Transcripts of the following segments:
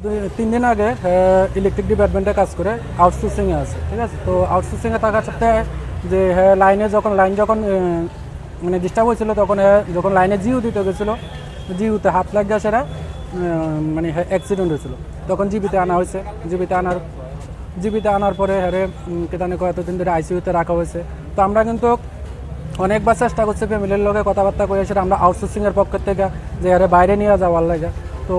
3 দিন আগে ইলেকট্রিক ডিপার্টমেন্টে কাজ করে আউটসোর্সিংয়ে আছে, ঠিক আছে। তো আউটসোর্সিংয়ে থাকার সাথে যে লাইনে যখন মানে ডিস্টার্ব হয়েছিল তখন যখন লাইনে জিও দিতে গেছিলো, জিওতে হাত লাগিয়ে সেটা মানে অ্যাক্সিডেন্ট হয়েছিল। তখন জিবিতে আনা হয়েছে, জিবিতে আনার পরে কেদানে কয়েকদিন ধরে আইসিইউতে রাখা হয়েছে। তো আমরা কিন্তু অনেকবার চেষ্টা করছি ফ্যামিলির লোকে কথাবার্তা করে সেটা আমরা আউটসোর্সিংয়ের পক্ষের থেকে যে বাইরে নিয়ে যাওয়ার লাগে। তো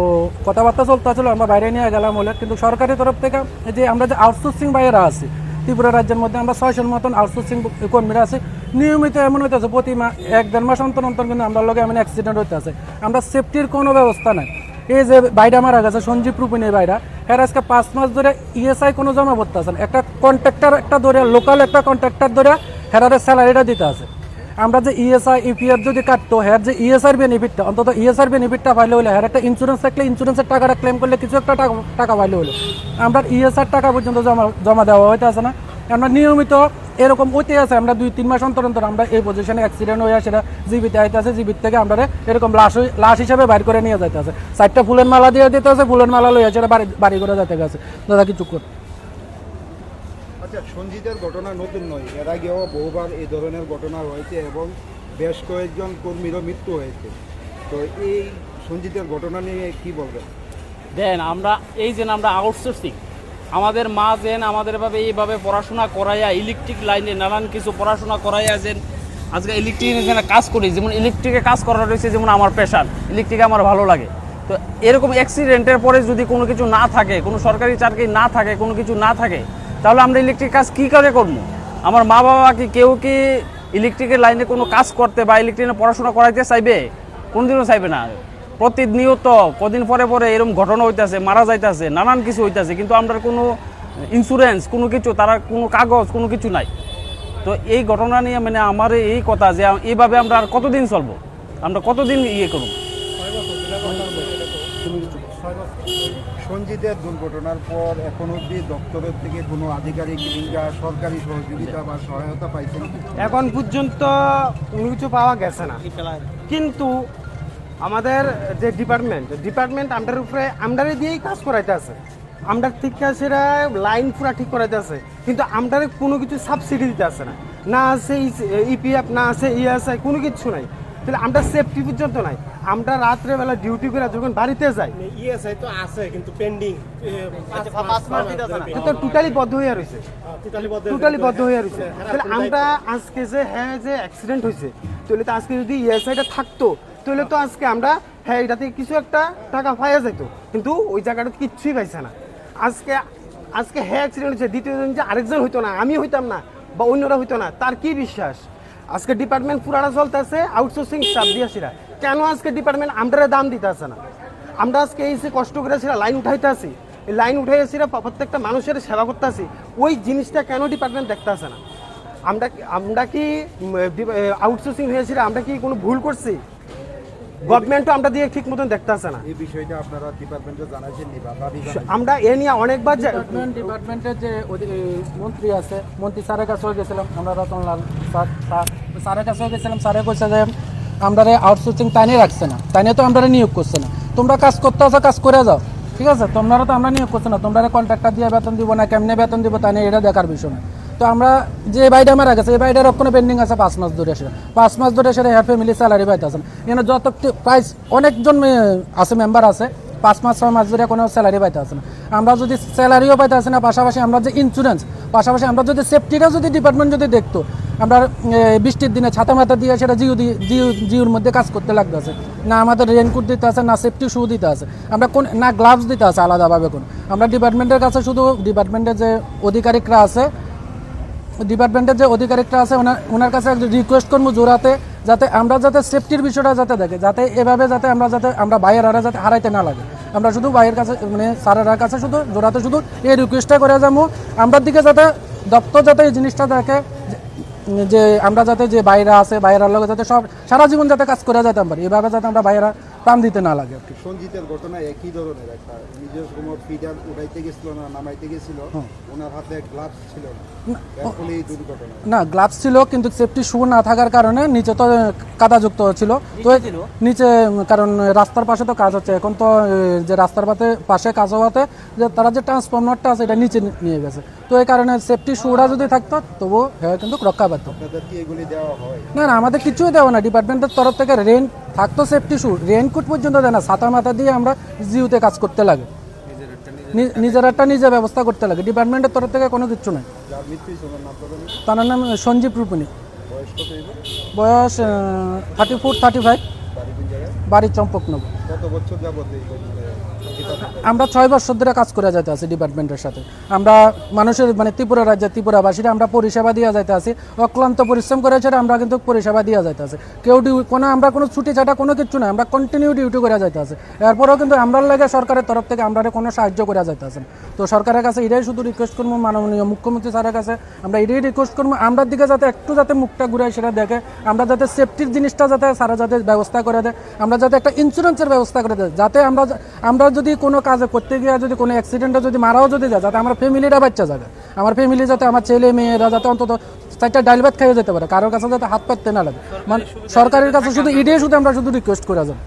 কথাবার্তা চলতে ছিল, আমরা বাইরে নিয়ে গেলাম বলে, কিন্তু সরকারি তরফ থেকে যে আমরা যে আউটসোর্সিং বাইরে আছি ত্রিপুরা রাজ্যের মধ্যে আমরা 600 মতন আউটসোর্সিং কর্মীরা আছি। নিয়মিত এমন হইতেছে প্রতি 1-1.5 মাস অন্তর কিন্তু আমরা লোকে এমন অ্যাক্সিডেন্ট হইতে আছে। আমরা সেফটির কোনো ব্যবস্থা নাই। এই যে বাইরা মারা গেছে সঞ্জীব রূপিনী বাইরা, এর আজকে 5 মাস ধরে ইএসআই কোনো জমা পড়তে আছে না। একটা কন্ট্রাক্টর একটা ধরে লোকাল একটা কন্ট্রাক্টর ধরে হেরারের স্যালারিটা দিতে আছে। আমরা যে ইএসআই ইপিএফ যদি কাটতো হ্যার যে ইএসআর বেনিফিটটা, অন্তত ইএসআর বেনিফিটটা পাইলে হলে হ্যার একটা ইন্স্যুরেন্স থাকলে ইন্স্যুরেন্সের টাকাটা ক্লেম করলে কিছু একটা টাকা পাইলে হলে, আমরা ইএসআর টাকা পর্যন্ত জমা দেওয়া হইতে আছে না। আমরা নিয়মিত এরকম হইতে আছে। আমরা 2-3 মাস অন্তর আমরা এই পজিশনে অ্যাক্সিডেন্ট হয়ে সেটা জীবিতে আইতে আছে, জীবিত থেকে আমরা এরকম লাশ হিসাবে বাইর করে নিয়ে যেতে আছে। 4টা ফুলের মালা দিয়ে দিতে আছে, ফুলের মালা লইয়া সেটা বাড়ি করে যেতে গেছে। দাদা কিছু কর। আচ্ছা, সঞ্জিতের ঘটনা নতুন নয়, এর আগেও বহুবার এই ধরনের ঘটনা হয়েছে এবং বেশ কয়েকজন কর্মীরও মৃত্যু হয়েছে। তো এই সঞ্জিতের ঘটনা নিয়ে কি বলবেন? আমরা আমরা আউটসোর্সিং আমাদের মা আমাদের এইভাবে পড়াশোনা করাইয়া ইলেকট্রিক লাইনে নানান কিছু পড়াশোনা করাইয়া আজকে ইলেকট্রিক কাজ করি, যেমন ইলেকট্রিকে কাজ করা রয়েছে, যেমন আমার পেশান ইলেকট্রিকে আমার ভালো লাগে। তো এরকম অ্যাক্সিডেন্টের পরে যদি কোনো কিছু না থাকে, কোনো সরকারি চাকরি না থাকে, কোনো কিছু না থাকে, তাহলে আমরা ইলেকট্রিক কাজ কী করে করবো? আমার মা বাবা কেউ কি ইলেকট্রিকের লাইনে কোনো কাজ করতে বা ইলেকট্রিকে পড়াশোনা করাইতে চাইবে? কোনদিনও চাইবে না। প্রতিনিয়ত কদিন পরে এরকম ঘটনা হইতেছে, মারা যাইতেছে, নানান কিছু হইতেছে, কিন্তু আমরা কোনো ইন্স্যুরেন্স কোনো কিছু, তারা কোনো কাগজ কোনো কিছু নাই। তো এই ঘটনা নিয়ে আমার এই কথা যে এইভাবে আমরা আর কতদিন চলবো, আমরা কতদিন করব? সঞ্জিতের দুর্ঘটনার পর এখন অবধি দপ্তরের থেকে কোনো আধিকারিক কিংবা সরকারি সহযোগিতা বা সহায়তা পাইছেন? এখন পর্যন্ত কোনো কিছু পাওয়া গেছে না, কিন্তু আমাদের যে ডিপার্টমেন্ট আমরার উপরে আমরারে দিয়েই কাজ করাইতে আছে। আমরার থেকে সেটা লাইন পুরা ঠিক করাইতে আছে, কিন্তু আমরারে কোনো কিছু সাবসিডি দিতে আছে না। না আছে ইপিএফ, না আছে ইএসআই, কোনো কিছু নাই। তাহলে আমরা সেফটি পর্যন্ত নাই। আমরা রাত্রেবেলা ডিউটি করে যখন বাড়িতে যাই, ইএসআই তো আছে কিন্তু পেন্ডিং, টোটালি বদ্ধ হয়ে রয়েছে, তাহলে আমরা আজকে যে অ্যাক্সিডেন্ট হয়েছে, তাহলে তো আজকে যদি ইএসআইটা থাকতো তাহলে তো আজকে আমরা এটাতে কিছু একটা টাকা পাইয়া যেত, কিন্তু ওই জায়গাটা কিচ্ছুই পাইছে না। আজকে অ্যাক্সিডেন্ট হয়েছে, দ্বিতীয় জন যে আরেকজন হইতো না, আমি হইতাম না বা অন্যরা হইতো না, তার কি বিশ্বাস? আজকে ডিপার্টমেন্ট পুরাটা চলতেছে আউটসোর্সিং স্টাফ দিয়ে সেটা, কেন আজকে ডিপার্টমেন্ট আমরা দাম দিতে আসে না? আমরা আজকে এই যে কষ্ট করে সেটা লাইন উঠাইতে আসি, এই লাইন উঠাইছি প্রত্যেকটা মানুষের সেবা করতে আসি, ওই জিনিসটা কেন ডিপার্টমেন্ট দেখতে আসে না? আমরা কি আউটসোর্সিং হয়েছিল, আমরা কি কোনো ভুল করছি? গভর্নমেন্টও আমরা দিয়ে ঠিক মতন দেখতে আসে না। এই বিষয়টা আপনারা ডিপার্টমেন্টে জানাইছেন? আমরা এ নিয়ে অনেকবার ডিপার্টমেন্টের যে মন্ত্রী আছে, মন্ত্রী স্যারের কাছেও গেছিলাম, আমরা রতনলাল স্যারের কাছেও গেছিলাম। স্যারে কইছে যে আমরা আউটসোর্সিং তাইনে রাখছে না, তাইনে তো আমরা নিয়োগ করছে না, তোমরা কাজ করতে আসো, কাজ করে যাও, ঠিক আছে, তোমরা তো আমরা নিয়োগ করছে না, তোমরা কন্ট্রাক্টর দিয়ে বেতন দিব না, কেমনে বেতন দিব তাইনে এটা দেখার বিষয় না। তো আমরা যে বাইডা মারা গেছে, এই বাইডার কোনো পেন্ডিং আছে 5 মাস ধরে, সেটা 5 মাস ধরে সেটা হেয়ার ফ্যামিলি স্যালারি পাইতেছে না। এখানে যত প্রাইস অনেকজন আছে, মেম্বার আছে, 5 মাস 6 মাস ধরে কোনো স্যালারি পাইতে আছে না। আমরা যদি স্যালারিও পাইতে আসে না, পাশাপাশি আমরা যে ইন্স্যুরেন্স, পাশাপাশি আমরা যদি সেফটিটা যদি ডিপার্টমেন্ট যদি দেখতো, আমরা বৃষ্টির দিনে ছাতা মাথা দিয়ে সেটা জিওর মধ্যে কাজ করতে লাগতেছে না, আমাদের রেনকোট দিতে আছে না, সেফটি শু দিতে আছে, আমরা কোন না গ্লাভস দিতে আছে আলাদাভাবে কোনো। আমরা ডিপার্টমেন্টের কাছে শুধু ডিপার্টমেন্টের যে অধিকারিকরা আছে ওনার কাছে রিকোয়েস্ট করবো জোরাতে, যাতে আমরা যাতে সেফটির বিষয়টা যাতে দেখে, যাতে এভাবে যাতে আমরা বাইরেরা যাতে হারাইতে না লাগে। আমরা শুধু বাইরের কাছে স্যারের কাছে শুধু জোরাতে শুধু এই রিকোয়েস্টটা করে যাবো, আমরা দিকে যাতে দপ্তর যাতে এই জিনিসটা দেখে যে আমরা যাতে যে বাইরে আছে, বাইরের লোক যাতে সব সারা জীবন যাতে কাজ করে যেতে পারি, এভাবে যাতে আমরা বাইরে প্রাণ দিতে না লাগে আর কি। সঞ্জিতের ঘটনা একই ধরনের একটা নিজের সময় ফিডার উঠাইতে গেছিল না নামাইতে গেছিল, ওনার হাতে গ্লাভস ছিল না, এর ফলে এই দুর্ঘটনা। না, গ্লাভস ছিল কিন্তু সেফটি শু না থাকার কারণে নিচে তো কাদাযুক্ত ছিল, তো নিচে কারণ রাস্তার পাশে তো কাজ হচ্ছে এখন, তো যে রাস্তার পাশে কাজ হওয়াতে যে তারা যে ট্রান্সফরমারটা আছে এটা নিচে নিয়ে গেছে, তো এই কারণে সেফটি শুটা যদি থাকতো তবুও হ্যাঁ কিন্তু রক্ষা পেত। আপনাদের কি এগুলি দেওয়া হয়? না না, আমাদের কিছুই দেওয়া না, ডিপার্টমেন্টের তরফ থেকে রেন থাকতো, সেফটি শু রেনকোট পর্যন্ত দেয় না, ছাতা মাথা দিয়ে আমরা জিওতে কাজ করতে লাগে, নিজেরাটা নিজে ব্যবস্থা করতে লাগে, ডিপার্টমেন্টের তরফ থেকে কোনো কিছু নাই। যার মৃত্যু হয়েছে ওনার নাম প্রথমে? তার নাম সঞ্জীব রূপিণী, বয়স কত হইব? বয়স 34, 35, বাড়ি কোন জায়গায়? বাড়ির চম্পকনগর। কত বছর যাবত এই আমরা 6 বছর ধরে কাজ করে যেতে আছি ডিপার্টমেন্টের সাথে, আমরা মানুষের মানে ত্রিপুরা রাজ্যের ত্রিপুরাবাসীরা আমরা পরিষেবা দিয়ে যাইতে আছি, অক্লান্ত পরিশ্রম করে সেটা আমরা কিন্তু পরিষেবা দিয়ে যাইতে আছি, কেউ আমরা কোনো ছুটি ছাটা কোনো কিছু না, আমরা কন্টিনিউ ডিউটি করে যাইতে আছি, এরপরেও কিন্তু আমরা লাগে সরকারের তরফ থেকে আমরা কোনো সাহায্য করে যাইতে আছেন। তো সরকারের কাছে এটাই শুধু রিকোয়েস্ট করবো, মাননীয় মুখ্যমন্ত্রী স্যারের কাছে আমরা এটাই রিকোয়েস্ট করবো, আমরা দিকে যাতে একটু যাতে মুখটা ঘুরাই সেটা দেখে, আমরা যাতে সেফটির জিনিসটা যাতে সারা যাতে ব্যবস্থা করে দেয়, আমরা যাতে একটা ইন্স্যুরেন্সের ব্যবস্থা করে দেয়, যাতে আমরা যদি কোনো কাজে করতে গিয়ে যদি কোনো অ্যাক্সিডেন্টে যদি মারাও যদি যায়, যাতে আমার ফ্যামিলিটা বাচ্চা যাবে, আমার ফ্যামিলি যাতে আমার ছেলে মেয়েরা যাতে অন্তত 4টা ডাল ভাত খাইয়ে যেতে পারে, কারোর কাছে যাতে হাত পাততে না লাগে, মানে সরকারের কাছে শুধু এটাই শুধু আমরা শুধু রিকোয়েস্ট করে যাব।